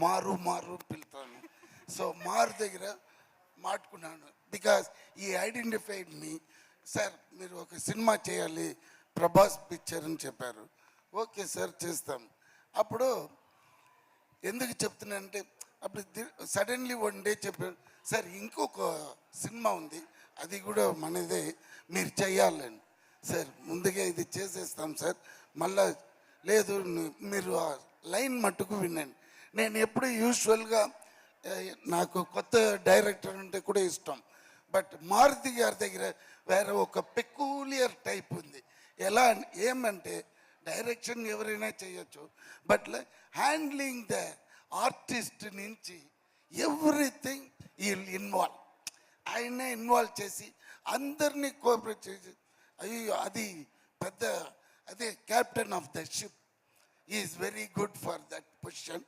మారు పిలుతాను. సో మారు దగ్గర మాట్లాడుకున్నాను బికాస్ ఈ ఐడెంటిఫైడ్ మీ. సార్ మీరు ఒక సినిమా చేయాలి ప్రభాస్ పిక్చర్ అని చెప్పారు. ఓకే సార్ చేస్తాం. అప్పుడు ఎందుకు చెప్తున్నానంటే అప్పుడు సడన్లీ వన్ డే చెప్పారు, సార్ ఇంకొక సినిమా ఉంది అది కూడా మనదే మీరు చెయ్యాలని. సార్ ముందుగా ఇది చేసేస్తాం సార్, మళ్ళా లేదు మీరు ఆ లైన్ మట్టుకు వినండి. నేను ఎప్పుడు యూజువల్గా నాకు కొత్త డైరెక్టర్ అంటే కూడా ఇష్టం, బట్ మారుతి గారి దగ్గర వేరే ఒక పెక్యూలియర్ టైప్ ఉంది. ఎలా ఏమంటే డైరెక్షన్ ఎవరైనా చేయొచ్చు, బట్ హ్యాండ్లింగ్ ద ఆర్టిస్ట్ నుంచి ఎవ్రీథింగ్ ఈ ఇన్వాల్వ్, ఆయనే ఇన్వాల్వ్ చేసి అందరినీ కోఆపరేట్ చేసి, అయ్యో అది పెద్ద అదే captain of the ship is very good for that position.